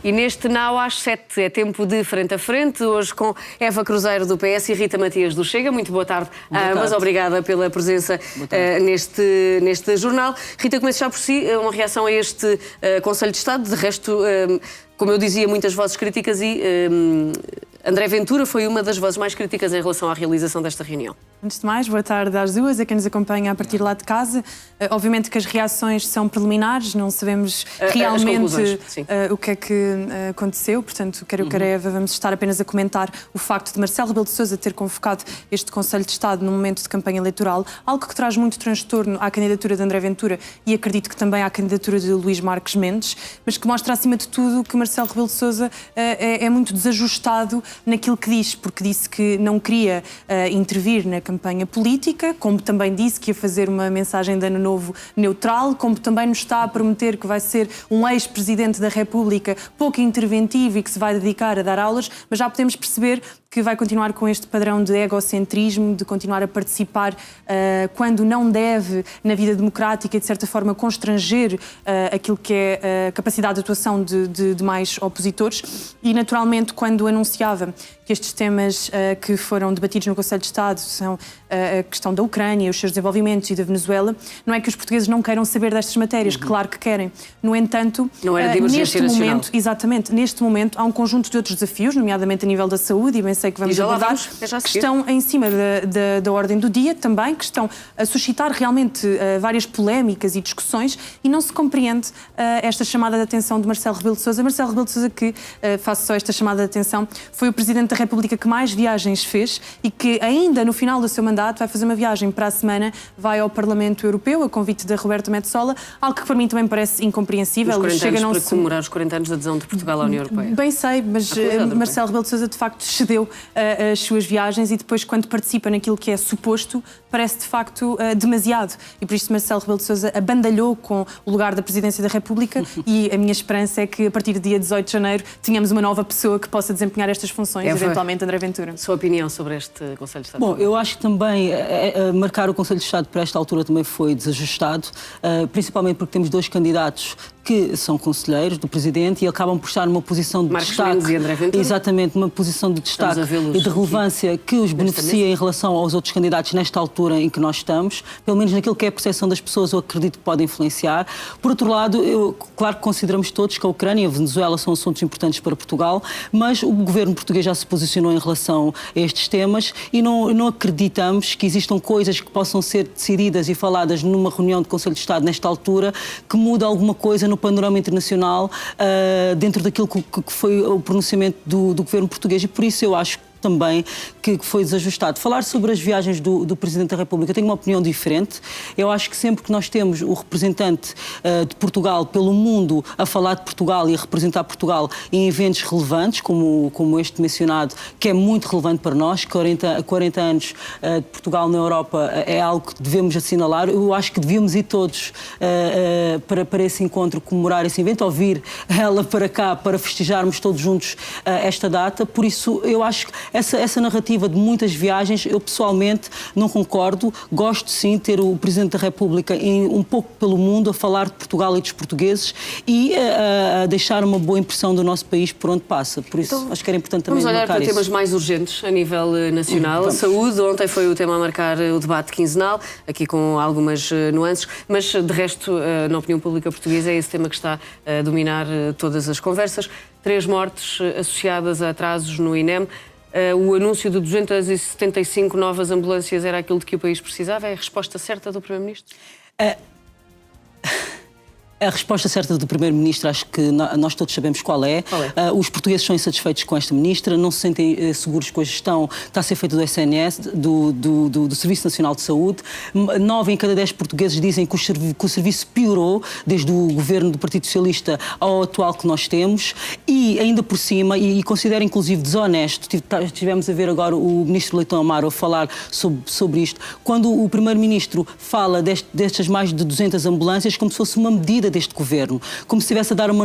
E neste Now às 7 é tempo de frente a frente, hoje com Eva Cruzeiro do PS e Rita Matias do Chega. Muito boa tarde a ambas, obrigada pela presença neste jornal. Rita, começo já por si, uma reação a este Conselho de Estado. De resto, como eu dizia, muitas vozes críticas e André Ventura foi uma das vozes mais críticas em relação à realização desta reunião. Antes de mais, boa tarde às duas, a quem nos acompanha a partir lá de casa. Obviamente que as reações são preliminares, não sabemos realmente o que é que aconteceu, portanto, quer eu, quer a Eva, vamos estar apenas a comentar o facto de Marcelo Rebelo de Sousa ter convocado este Conselho de Estado num momento de campanha eleitoral, algo que traz muito transtorno à candidatura de André Ventura e acredito que também à candidatura de Luís Marques Mendes, mas que mostra acima de tudo que Marcelo Rebelo de Sousa é muito desajustado naquilo que diz, porque disse que não queria intervir na campanha política, como também disse que ia fazer uma mensagem de ano novo neutral, como também nos está a prometer que vai ser um ex-presidente da República pouco interventivo e que se vai dedicar a dar aulas, mas já podemos perceber que vai continuar com este padrão de egocentrismo, de continuar a participar quando não deve na vida democrática e, de certa forma, constranger aquilo que é a capacidade de atuação de mais opositores. E, naturalmente, quando anunciava que estes temas que foram debatidos no Conselho de Estado são a questão da Ucrânia, os seus desenvolvimentos e da Venezuela, não é que os portugueses não queiram saber destas matérias, claro que querem. No entanto, não era de emergência neste nacional. momento, exatamente, neste momento há um conjunto de outros desafios, nomeadamente a nível da saúde, e bem sei que vamos abordar, que estão em cima da ordem do dia também, que estão a suscitar realmente várias polémicas e discussões, e não se compreende esta chamada de atenção de Marcelo Rebelo de Sousa. Marcelo Rebelo de Sousa, que, faço só esta chamada de atenção, foi o Presidente da República que mais viagens fez e que ainda no final do seu mandato vai fazer uma viagem para a semana, vai ao Parlamento Europeu, a convite da Roberta Metsola, algo que para mim também parece incompreensível. Para comemorar os 40 anos da adesão de Portugal à União Europeia. Bem sei, mas Marcelo Rebelo de Sousa de facto cedeu as suas viagens e depois quando participa naquilo que é suposto, parece de facto demasiado. E por isso Marcelo Rebelo de Sousa abandalhou com o lugar da Presidência da República e a minha esperança é que a partir do dia 18 de janeiro tenhamos uma nova pessoa que possa desempenhar estas funções, eventualmente André Ventura. Sua opinião sobre este Conselho de Estado? Bom, eu acho que também marcar o Conselho de Estado para esta altura também foi desajustado, principalmente porque temos dois candidatos que são conselheiros do Presidente e acabam por estar numa posição de destaque. E André Ventura. Exatamente, uma posição de destaque e de relevância que os beneficia em relação aos outros candidatos nesta altura em que nós estamos, pelo menos naquilo que é a percepção das pessoas, eu acredito que pode influenciar. Por outro lado, claro que consideramos todos que a Ucrânia e a Venezuela são assuntos importantes para Portugal, mas o governo português já se posicionou em relação a estes temas e não acreditamos que existam coisas que possam ser decididas e faladas numa reunião de Conselho de Estado nesta altura que muda alguma coisa no panorama internacional dentro daquilo que foi o pronunciamento do governo português, e por isso eu acho também que foi desajustado. Falar sobre as viagens do Presidente da República, eu tenho uma opinião diferente. Eu acho que sempre que nós temos o representante de Portugal pelo mundo a falar de Portugal e a representar Portugal em eventos relevantes, como este mencionado, que é muito relevante para nós, 40 anos de Portugal na Europa é algo que devemos assinalar. Eu acho que devíamos ir todos para esse encontro, comemorar esse evento, ou vir ela para cá para festejarmos todos juntos esta data. Por isso, eu acho que essa narrativa de muitas viagens, eu pessoalmente não concordo. Gosto sim de ter o Presidente da República um pouco pelo mundo a falar de Portugal e dos portugueses e a deixar uma boa impressão do nosso país por onde passa. Por isso acho que era importante também marcar isso. Vamos olhar para temas mais urgentes a nível nacional. A saúde, ontem foi o tema a marcar o debate quinzenal, aqui com algumas nuances, mas de resto, na opinião pública portuguesa, é esse tema que está a dominar todas as conversas. 3 mortes associadas a atrasos no INEM. O anúncio de 275 novas ambulâncias era aquilo de que o país precisava? É a resposta certa do Primeiro-Ministro? A resposta certa do Primeiro-Ministro, acho que nós todos sabemos qual é. Os portugueses são insatisfeitos com esta Ministra, não se sentem seguros com a gestão que está a ser feita do SNS, do Serviço Nacional de Saúde. 9 em cada 10 portugueses dizem que o serviço piorou desde o governo do Partido Socialista ao atual que nós temos e ainda por cima, e considero inclusive desonesto, estivemos a ver agora o Ministro Leitão Amaro a falar sobre isto, quando o Primeiro-Ministro fala destas mais de 200 ambulâncias como se fosse uma medida medida deste governo, como se estivesse a dar uma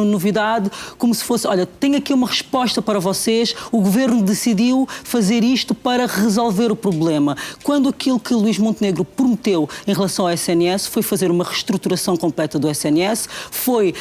novidade, como se fosse, olha, tenho aqui uma resposta para vocês, o governo decidiu fazer isto para resolver o problema. Quando aquilo que Luís Montenegro prometeu em relação ao SNS foi fazer uma reestruturação completa do SNS, foi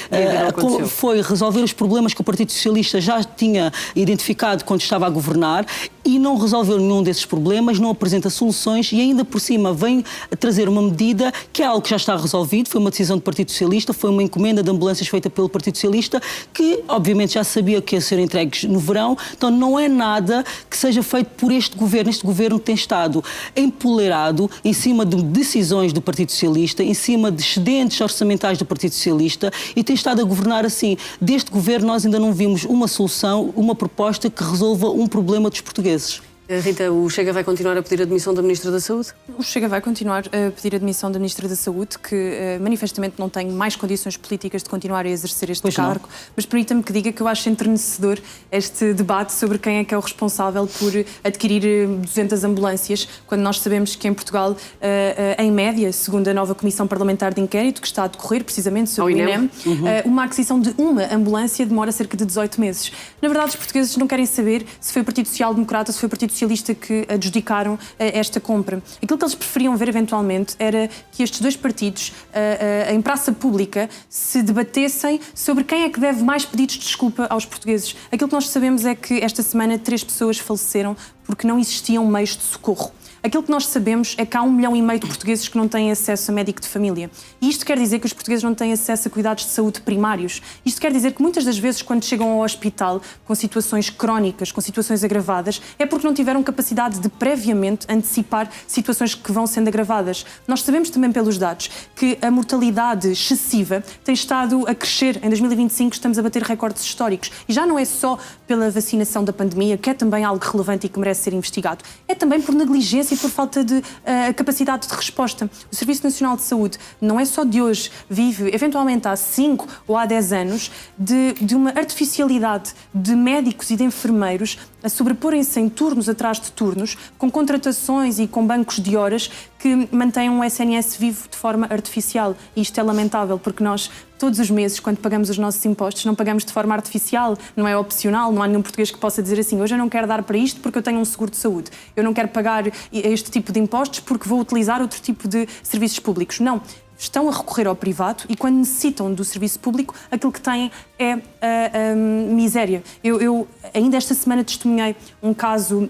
resolver os problemas que o Partido Socialista já tinha identificado quando estava a governar e não resolveu nenhum desses problemas, não apresenta soluções e ainda por cima vem trazer uma medida que é algo que já está resolvido, foi uma decisão do Partido Socialista, foi uma encomenda de ambulâncias feita pelo Partido Socialista que obviamente já sabia que ia ser entregues no verão, então não é nada que seja feito por este governo. Este governo tem estado empoleirado em cima de decisões do Partido Socialista, em cima de excedentes orçamentais do Partido Socialista e tem estado a governar assim. Deste governo nós ainda não vimos uma solução, uma proposta que resolva um problema dos portugueses. Rita, o Chega vai continuar a pedir a demissão da Ministra da Saúde? O Chega vai continuar a pedir a demissão da Ministra da Saúde, que manifestamente não tem mais condições políticas de continuar a exercer este cargo. Mas permita-me que diga que eu acho entrenecedor este debate sobre quem é que é o responsável por adquirir 200 ambulâncias, quando nós sabemos que em Portugal, em média, segundo a nova Comissão Parlamentar de Inquérito, que está a decorrer precisamente sobre o INEM, uma aquisição de uma ambulância demora cerca de 18 meses. Na verdade, os portugueses não querem saber se foi o Partido Social Democrata, se foi o Partido Socialista que adjudicaram esta compra. Aquilo que eles preferiam ver eventualmente era que estes dois partidos, em praça pública, se debatessem sobre quem é que deve mais pedidos de desculpa aos portugueses. Aquilo que nós sabemos é que esta semana 3 pessoas faleceram porque não existiam meios de socorro. Aquilo que nós sabemos é que há 1,5 milhão de portugueses que não têm acesso a médico de família. E isto quer dizer que os portugueses não têm acesso a cuidados de saúde primários. Isto quer dizer que muitas das vezes, quando chegam ao hospital com situações crónicas, com situações agravadas, é porque não tiveram capacidade de previamente antecipar situações que vão sendo agravadas. Nós sabemos também pelos dados que a mortalidade excessiva tem estado a crescer. Em 2025 estamos a bater recordes históricos. E já não é só pela vacinação da pandemia, que é também algo relevante e que merece ser investigado. É também por negligência e por falta de capacidade de resposta. O Serviço Nacional de Saúde não é só de hoje, vive eventualmente há 5 ou há 10 anos de uma artificialidade de médicos e de enfermeiros a sobreporem-se em turnos atrás de turnos, com contratações e com bancos de horas que mantêm um SNS vivo de forma artificial. E isto é lamentável, porque nós, todos os meses, quando pagamos os nossos impostos, não pagamos de forma artificial, não é opcional, não há nenhum português que possa dizer assim, hoje eu não quero dar para isto porque eu tenho um seguro de saúde, eu não quero pagar este tipo de impostos porque vou utilizar outro tipo de serviços públicos. Não. Estão a recorrer ao privado e, quando necessitam do serviço público, aquilo que têm é a miséria. Eu ainda esta semana testemunhei um caso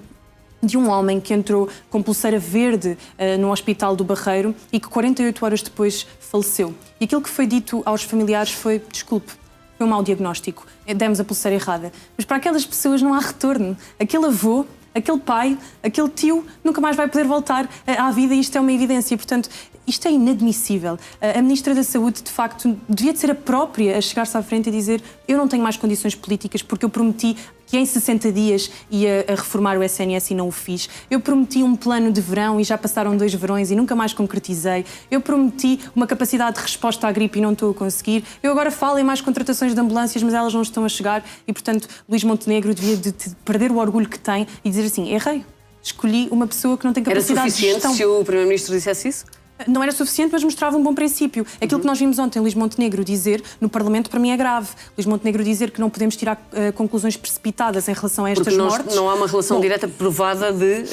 de um homem que entrou com pulseira verde no Hospital do Barreiro e que 48 horas depois faleceu. E aquilo que foi dito aos familiares foi, desculpe, foi um mau diagnóstico, demos a pulseira errada. Mas para aquelas pessoas não há retorno. Aquele avô, aquele pai, aquele tio nunca mais vai poder voltar à vida e isto é uma evidência. Portanto, isto é inadmissível. A Ministra da Saúde, de facto, devia de ser a própria a chegar-se à frente e dizer eu não tenho mais condições políticas porque eu prometi que em 60 dias ia a reformar o SNS e não o fiz. Eu prometi um plano de verão e já passaram 2 verões e nunca mais concretizei. Eu prometi uma capacidade de resposta à gripe e não estou a conseguir. Eu agora falo em mais contratações de ambulâncias, mas elas não estão a chegar e, portanto, Luís Montenegro devia de perder o orgulho que tem e dizer assim, errei, escolhi uma pessoa que não tem capacidade de gestão. Era suficiente se o Primeiro-Ministro dissesse isso? Não era suficiente, mas mostrava um bom princípio. Aquilo que nós vimos ontem Luís Montenegro dizer no Parlamento, para mim, é grave. Luís Montenegro dizer que não podemos tirar conclusões precipitadas em relação a estas mortes. Não há uma relação direta provada de...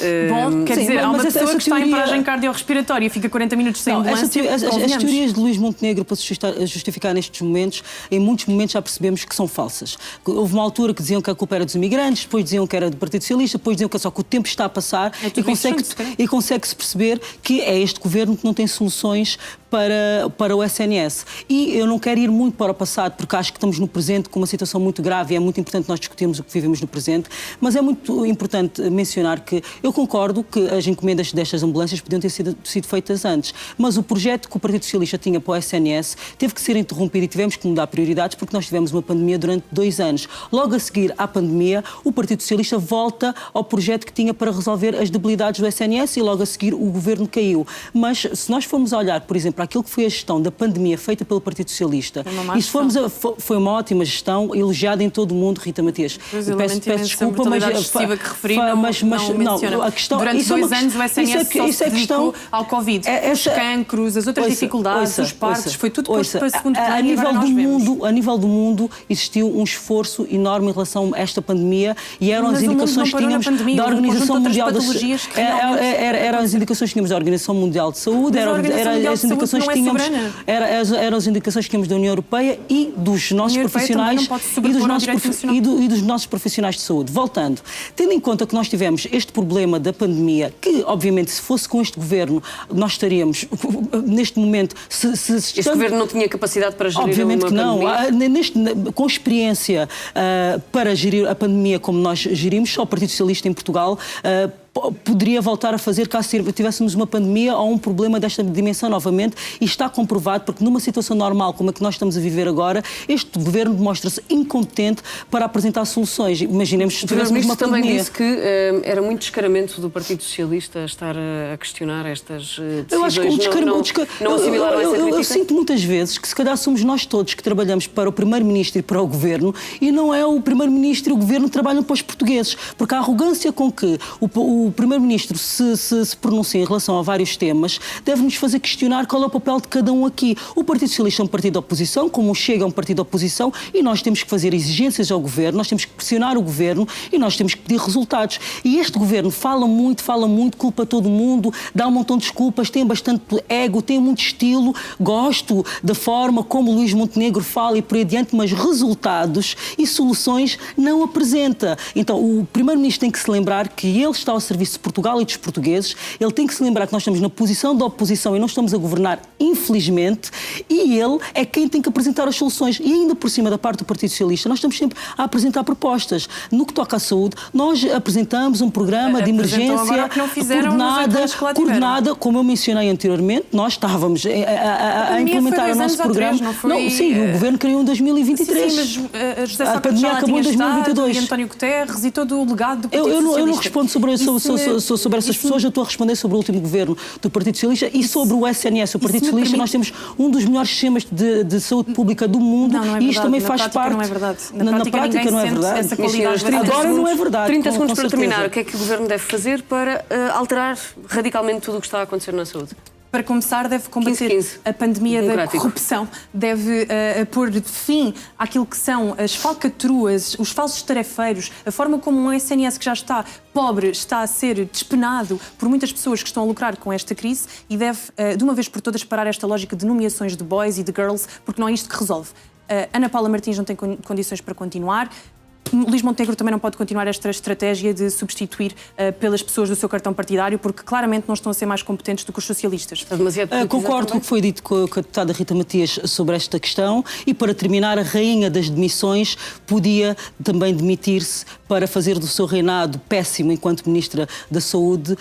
quer dizer, há uma pessoa que está em paragem cardiorrespiratória e fica 40 minutos sem ambulância. As teorias de Luís Montenegro para se justificar nestes momentos, em muitos momentos já percebemos que são falsas. Houve uma altura que diziam que a culpa era dos imigrantes, depois diziam que era do Partido Socialista, depois diziam que só que o tempo está a passar e consegue-se perceber que é este governo que não tem soluções para o SNS. E eu não quero ir muito para o passado, porque acho que estamos no presente com uma situação muito grave e é muito importante nós discutirmos o que vivemos no presente, mas é muito importante mencionar que eu concordo que as encomendas destas ambulâncias podiam ter sido feitas antes, mas o projeto que o Partido Socialista tinha para o SNS teve que ser interrompido e tivemos que mudar prioridades porque nós tivemos uma pandemia durante 2 anos. Logo a seguir à pandemia, o Partido Socialista volta ao projeto que tinha para resolver as debilidades do SNS e logo a seguir o governo caiu. Mas se nós formos olhar, por exemplo, aquilo que foi a gestão da pandemia feita pelo Partido Socialista, e se formos foi uma ótima gestão, elogiada em todo o mundo, Rita Matias. Peço desculpa, mas excessiva que referi, não, a questão, durante 2 anos o SNS só se dedicou ao Covid. Os cancros, as outras dificuldades, os partos, foi tudo posto para segundo plano. A nível do mundo existiu um esforço enorme em relação a esta pandemia e eram as indicações que tínhamos da Organização Mundial da Saúde. Eram as indicações que tínhamos da Organização Mundial de Saúde, eram as indicações que tínhamos, eram as indicações que tínhamos da União Europeia e dos nossos profissionais e dos nossos profissionais de saúde. Voltando, tendo em conta que nós tivemos este problema da pandemia, que obviamente se fosse com este governo nós estaríamos neste momento este governo não tinha capacidade para gerir obviamente uma que não. pandemia? Com experiência para gerir a pandemia como nós gerimos, só o Partido Socialista em Portugal poderia voltar a fazer caso tivéssemos uma pandemia ou um problema desta dimensão novamente, e está comprovado porque numa situação normal como a que nós estamos a viver agora, este governo demonstra-se incompetente para apresentar soluções. Imaginemos se tivéssemos uma pandemia. Também disse que era muito descaramento do Partido Socialista estar a questionar estas decisões. Eu acho que eu sinto muitas vezes que se calhar somos nós todos que trabalhamos para o Primeiro-Ministro e para o Governo, e não é o Primeiro-Ministro e o Governo que trabalham para os portugueses, porque a arrogância com que o Primeiro-Ministro se pronuncia em relação a vários temas deve-nos fazer questionar qual é o papel de cada um aqui. O Partido Socialista é um partido de oposição, como o Chega é um partido de oposição, e nós temos que fazer exigências ao Governo, nós temos que pressionar o Governo e nós temos que pedir resultados. E este Governo fala muito, culpa todo mundo, dá um montão de desculpas, tem bastante ego, tem muito estilo, gosto da forma como Luís Montenegro fala e por aí adiante, mas resultados e soluções não apresenta. Então o Primeiro-Ministro tem que se lembrar que ele está ao serviço de Portugal e dos portugueses, ele tem que se lembrar que nós estamos na posição da oposição e não estamos a governar, infelizmente, e ele é quem tem que apresentar as soluções. E ainda por cima da parte do Partido Socialista, nós estamos sempre a apresentar propostas. No que toca à saúde, nós apresentamos um programa de emergência coordenada, como eu mencionei anteriormente, nós estávamos a implementar o nosso programa. O Governo criou em 2023. Sim, mas José Sócrates já acabou em 2022. E António Guterres e todo o legado do Partido Socialista. Eu não respondo sobre essas pessoas, eu estou a responder sobre o último governo do Partido Socialista e sobre o SNS. O Partido Socialista, nós temos um dos melhores sistemas de saúde pública do mundo e isto também faz parte. Não é verdade. Na prática não é verdade. Agora não é verdade. 30 segundos para terminar. O que é que o governo deve fazer para alterar radicalmente tudo o que está a acontecer na saúde? Para começar, deve combater a pandemia da corrupção, deve pôr fim àquilo que são as falcatruas, os falsos tarefeiros, a forma como um SNS que já está pobre está a ser despenado por muitas pessoas que estão a lucrar com esta crise, e deve, de uma vez por todas, parar esta lógica de nomeações de boys e de girls, porque não é isto que resolve. Ana Paula Martins não tem condições para continuar. Luís Montenegro também não pode continuar esta estratégia de substituir pelas pessoas do seu cartão partidário, porque claramente não estão a ser mais competentes do que os socialistas. Concordo com o que foi dito com a deputada Rita Matias sobre esta questão, e para terminar, a rainha das demissões podia também demitir-se para fazer do seu reinado péssimo enquanto Ministra da Saúde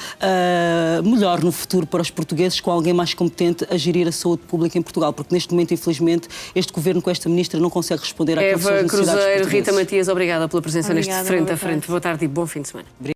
melhor no futuro para os portugueses, com alguém mais competente a gerir a saúde pública em Portugal, porque neste momento, infelizmente, este Governo com esta Ministra não consegue responder àquilo que são as necessidades portuguesas. Rita Matias, obrigada pela presença neste Frente a Frente. Boa tarde e bom fim de semana.